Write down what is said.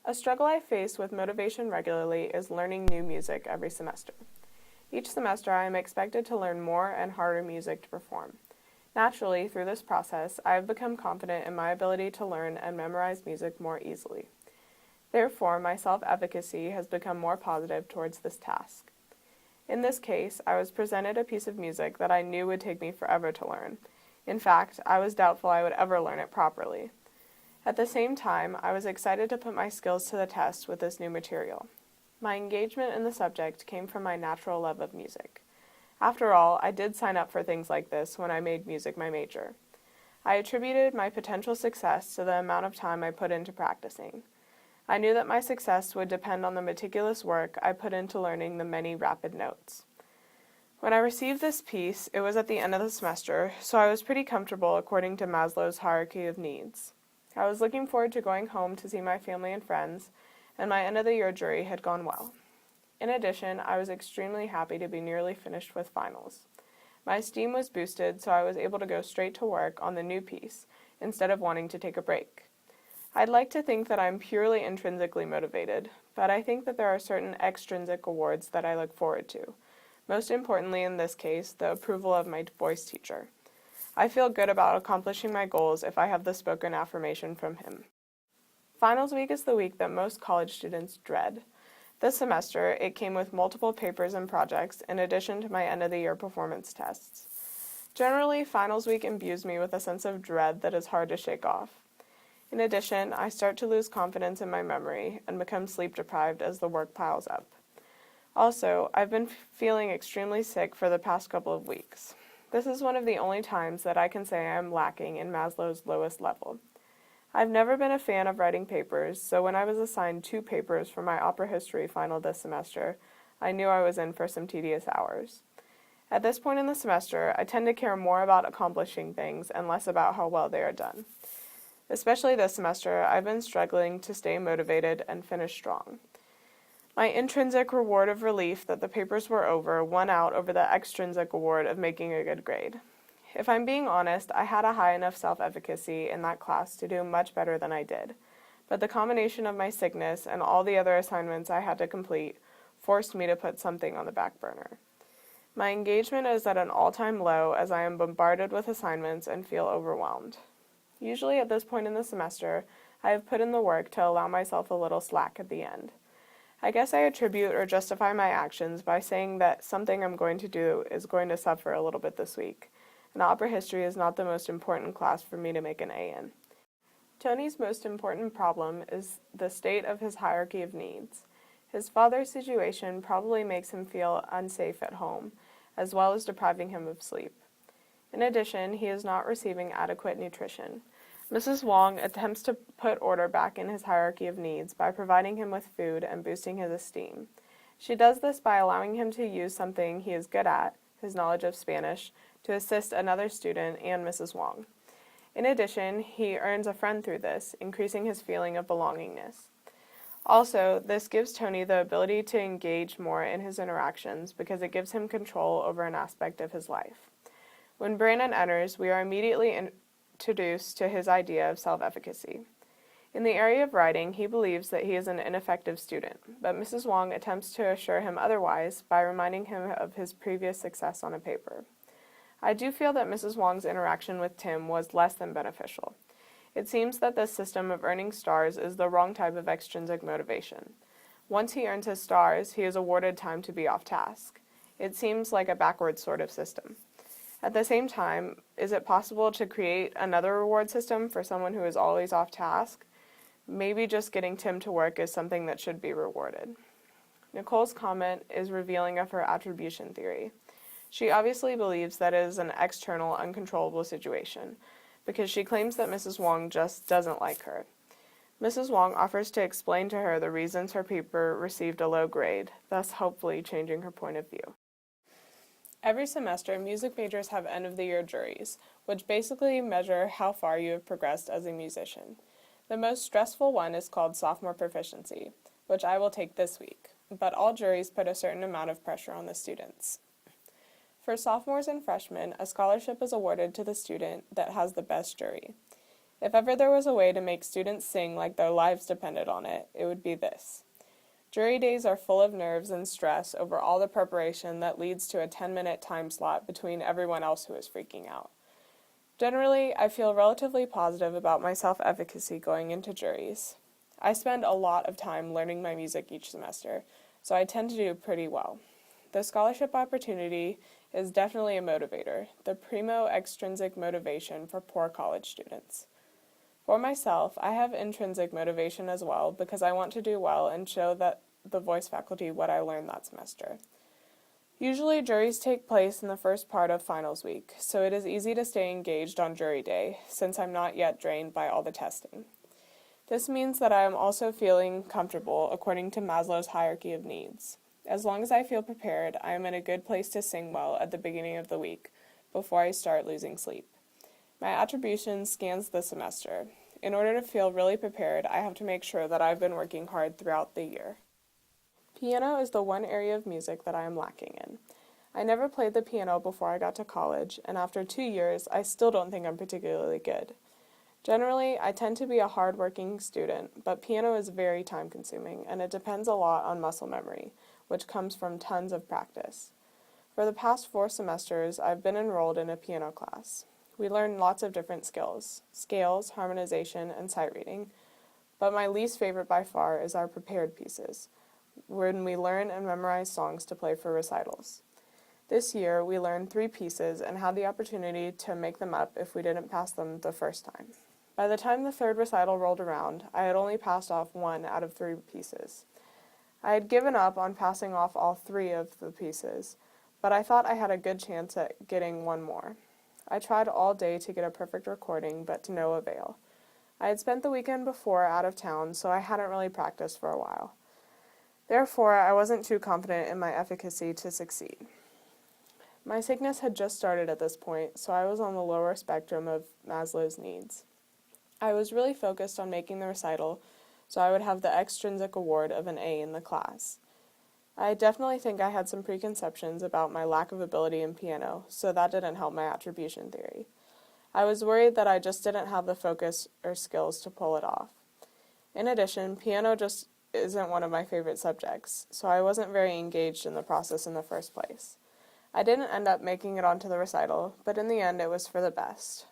A struggle I face with motivation regularly is learning new music every semester. Each semester I am expected to learn more and harder music to perform. Naturally, through this process, I have become confident in my ability to learn and memorize music more easily. Therefore, my self-efficacy has become more positive towards this task. In this case, I was presented a piece of music that I knew would take me forever to learn. In fact, I was doubtful I would ever learn it properly. At the same time, I was excited to put my skills to the test with this new material. My engagement in the subject came from my natural love of music. After all, I did sign up for things like this when I made music my major. I attributed my potential success to the amount of time I put into practicing. I knew that my success would depend on the meticulous work I put into learning the many rapid notes. When I received this piece, it was at the end of the semester, so I was pretty comfortable according to Maslow's hierarchy of needs. I was looking forward to going home to see my family and friends, and my end-of-the-year jury had gone well. In addition, I was extremely happy to be nearly finished with finals. My esteem was boosted, so I was able to go straight to work on the new piece, instead of wanting to take a break. I'd like to think that I'm purely intrinsically motivated, but I think that there are certain extrinsic awards that I look forward to. Most importantly in this case, the approval of my voice teacher. I feel good about accomplishing my goals if I have the spoken affirmation from him. Finals week is the week that most college students dread. This semester, it came with multiple papers and projects in addition to my end-of-the-year performance tests. Generally, finals week imbues me with a sense of dread that is hard to shake off. In addition, I start to lose confidence in my memory and become sleep-deprived as the work piles up. Also, I've been feeling extremely sick for the past couple of weeks. This is one of the only times that I can say I am lacking in Maslow's lowest level. I've never been a fan of writing papers, so when I was assigned 2 papers for my opera history final this semester, I knew I was in for some tedious hours. At this point in the semester, I tend to care more about accomplishing things and less about how well they are done. Especially this semester, I've been struggling to stay motivated and finish strong. My intrinsic reward of relief that the papers were over won out over the extrinsic reward of making a good grade. If I'm being honest, I had a high enough self-efficacy in that class to do much better than I did, but the combination of my sickness and all the other assignments I had to complete forced me to put something on the back burner. My engagement is at an all-time low as I am bombarded with assignments and feel overwhelmed. Usually at this point in the semester, I have put in the work to allow myself a little slack at the end. I guess I attribute or justify my actions by saying that something I'm going to do is going to suffer a little bit this week, and opera history is not the most important class for me to make an A in. Tony's most important problem is the state of his hierarchy of needs. His father's situation probably makes him feel unsafe at home, as well as depriving him of sleep. In addition, he is not receiving adequate nutrition. Mrs. Wong attempts to put order back in his hierarchy of needs by providing him with food and boosting his esteem. She does this by allowing him to use something he is good at, his knowledge of Spanish, to assist another student and Mrs. Wong. In addition, he earns a friend through this, increasing his feeling of belongingness. Also, this gives Tony the ability to engage more in his interactions because it gives him control over an aspect of his life. When Brandon enters, we are immediately introduced to his idea of self-efficacy. In the area of writing, he believes that he is an ineffective student, but Mrs. Wong attempts to assure him otherwise by reminding him of his previous success on a paper. I do feel that Mrs. Wong's interaction with Tim was less than beneficial. It seems that this system of earning stars is the wrong type of extrinsic motivation. Once he earns his stars, he is awarded time to be off task. It seems like a backwards sort of system. At the same time, is it possible to create another reward system for someone who is always off task? Maybe just getting Tim to work is something that should be rewarded. Nicole's comment is revealing of her attribution theory. She obviously believes that it is an external, uncontrollable situation, because she claims that Mrs. Wong just doesn't like her. Mrs. Wong offers to explain to her the reasons her paper received a low grade, thus hopefully changing her point of view. Every semester, music majors have end-of-the-year juries, which basically measure how far you have progressed as a musician. The most stressful one is called sophomore proficiency, which I will take this week, but all juries put a certain amount of pressure on the students. For sophomores and freshmen, a scholarship is awarded to the student that has the best jury. If ever there was a way to make students sing like their lives depended on it, it would be this. Jury days are full of nerves and stress over all the preparation that leads to a 10-minute time slot between everyone else who is freaking out. Generally, I feel relatively positive about my self-efficacy going into juries. I spend a lot of time learning my music each semester, so I tend to do pretty well. The scholarship opportunity is definitely a motivator, the primo extrinsic motivation for poor college students. For myself, I have intrinsic motivation as well because I want to do well and show the voice faculty what I learned that semester. Usually, juries take place in the first part of finals week, so it is easy to stay engaged on jury day since I'm not yet drained by all the testing. This means that I am also feeling comfortable according to Maslow's hierarchy of needs. As long as I feel prepared, I am in a good place to sing well at the beginning of the week, before I start losing sleep. My attribution scans the semester. In order to feel really prepared, I have to make sure that I've been working hard throughout the year. Piano is the one area of music that I am lacking in. I never played the piano before I got to college, and after 2 years, I still don't think I'm particularly good. Generally, I tend to be a hard-working student, but piano is very time-consuming, and it depends a lot on muscle memory, which comes from tons of practice. For the past 4 semesters, I've been enrolled in a piano class. We learn lots of different skills, scales, harmonization, and sight reading, but my least favorite by far is our prepared pieces, when we learn and memorize songs to play for recitals. This year, we learned 3 pieces and had the opportunity to make them up if we didn't pass them the first time. By the time the 3rd recital rolled around, I had only passed off 1 out of 3 pieces. I had given up on passing off all 3 of the pieces, but I thought I had a good chance at getting 1 more. I tried all day to get a perfect recording, but to no avail. I had spent the weekend before out of town, so I hadn't really practiced for a while. Therefore, I wasn't too confident in my efficacy to succeed. My sickness had just started at this point, so I was on the lower spectrum of Maslow's needs. I was really focused on making the recital, so I would have the extrinsic award of an A in the class. I definitely think I had some preconceptions about my lack of ability in piano, so that didn't help my attribution theory. I was worried that I just didn't have the focus or skills to pull it off. In addition, piano just isn't one of my favorite subjects, so I wasn't very engaged in the process in the first place. I didn't end up making it onto the recital, but in the end it was for the best.